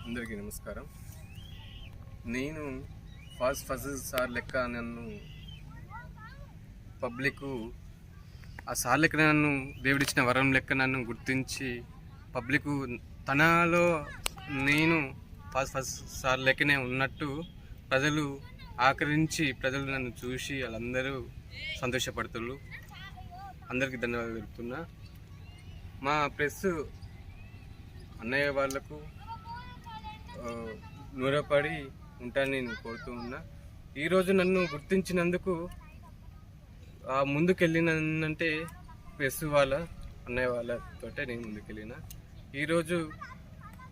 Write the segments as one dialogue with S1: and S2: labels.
S1: అందరికీ నమస్కారం. నేను ఫస్ట్ సార్ లెక్క నన్ను పబ్లిక్ ఆ సార్ లెక్క నన్ను దేవుడిచ్చిన వరం లెక్క నన్ను గుర్తించి పబ్లిక్ తనలో నేను ఫస్ట్ సార్ లెక్కనే ఉన్నట్టు ప్రజలు ఆకరించి ప్రజలు నన్ను చూసి వాళ్ళందరూ సంతోషపడుతున్నారు. అందరికీ ధన్యవాదాలు తెలుపుతున్నా. మా ప్రెస్ అన్నయ్య వాళ్లకు నూరపడి ఉంటాను నేను కోరుతూ ఉన్నా. ఈరోజు నన్ను గుర్తించినందుకు ముందుకెళ్ళినంటే ప్రెస్ వాళ్ళ అన్నయ్య వాళ్ళతోటే నేను ముందుకెళ్ళిన. ఈరోజు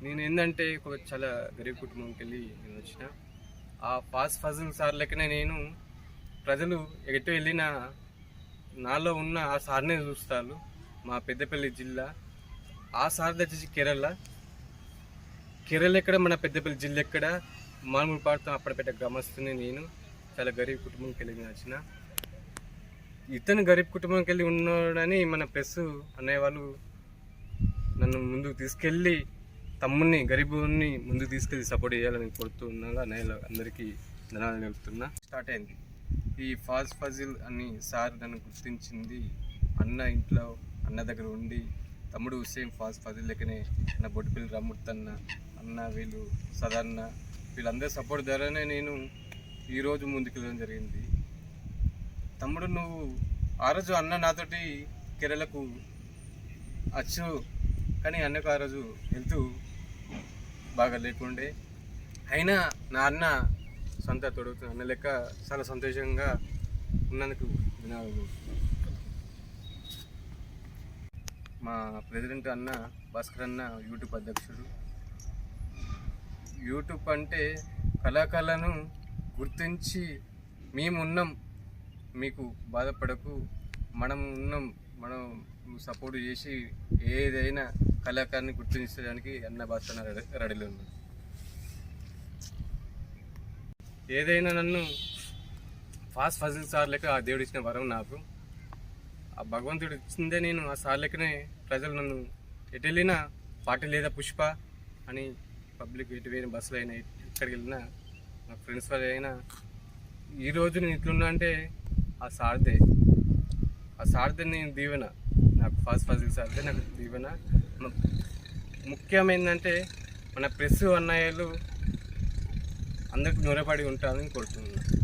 S1: నేను ఏంటంటే చాలా గరీబ్ కుటుంబంకి వెళ్ళి నేను వచ్చిన. ఆ ఫజల్ సార్ లెక్కనే నేను ప్రజలు ఎటు వెళ్ళినా నాలో ఉన్న ఆ సార్నే చూస్తారు. మా పెద్దపల్లి జిల్లా ఆ సార్ వచ్చేసి కేరళ ఎక్కడ, మన పెద్దపల్లి జిల్లా ఎక్కడ, మామూలుపాడుతాం అప్పటిపేట గ్రామస్తుని. నేను చాలా గరీబ్ కుటుంబంకి వెళ్ళి వచ్చిన. ఇతను గరీబ్ కుటుంబంకి వెళ్ళి ఉన్నాడని మన ప్రెస్ అన్నయ్య వాళ్ళు నన్ను ముందుకు తీసుకెళ్ళి తమ్ముడిని గరీబుని ముందుకు తీసుకెళ్ళి సపోర్ట్ చేయాలని కోరుతూ ఉన్నాగా అన్నయ్య అందరికీ ధన్యవాదాలు తెలుపుతున్నా. స్టార్ట్ అయింది ఈ ఫజిల్ అని సార్ నన్ను గుర్తించింది. అన్న ఇంట్లో అన్న దగ్గర ఉండి తమ్ముడు హుస్సేన్ ఫజిల్ లెక్కనే అన్న బొడ్డుపల్లి రామ్మూర్తన్న అన్న వీళ్ళు సదన్న వీళ్ళందరి సపోర్ట్ ద్వారానే నేను ఈరోజు ముందుకెళ్ళడం జరిగింది. తమ్ముడు నువ్వు ఆ రోజు అన్న నాతోటి కేరళకు వచ్చు, కానీ అన్నకు ఆ రోజు హెల్త్ బాగా లేకుండే. అయినా నా అన్న సొంత తొడుగుతున్న అన్న లెక్క చాలా సంతోషంగా ఉన్నందుకు ధన్యవాదాలు. మా ప్రెసిడెంట్ అన్న భాస్కర్ అన్న యూట్యూబ్ అధ్యక్షుడు. యూట్యూబ్ అంటే కళాకారులను గుర్తించి మేమున్నాం, మీకు బాధపడకు, మనం ఉన్నాం, మనం సపోర్ట్ చేసి ఏదైనా కళాకారుని గుర్తించడానికి అన్న భాస్కర్ రెడీలో ఉన్నాడు. ఏదైనా నన్ను ఫజిల్ సార్ లెక్క ఆ దేవుడు ఇచ్చిన వరం నాకు. ఆ భగవంతుడు ఇచ్చిందే నేను ఆ సార్ లెక్కనే ప్రజలు నన్ను ఎటు వెళ్ళినా పార్టీ లేదా పుష్ప అని పబ్లిక్ ఎటు పోయిన బస్సులు అయినా ఎక్కడికి వెళ్ళినా మా ఫ్రెండ్స్ వాళ్ళు అయినా ఈరోజు నేను ఇట్లున్నా అంటే ఆ సార్దే నేను దీవెన. నాకు ఫజిల్ సార్దే నాకు దీవెన. ముఖ్యమైందంటే మన ప్రెస్ అన్నయ్యలు అందరికి నూరపడి ఉంటారని కోరుతున్నాను.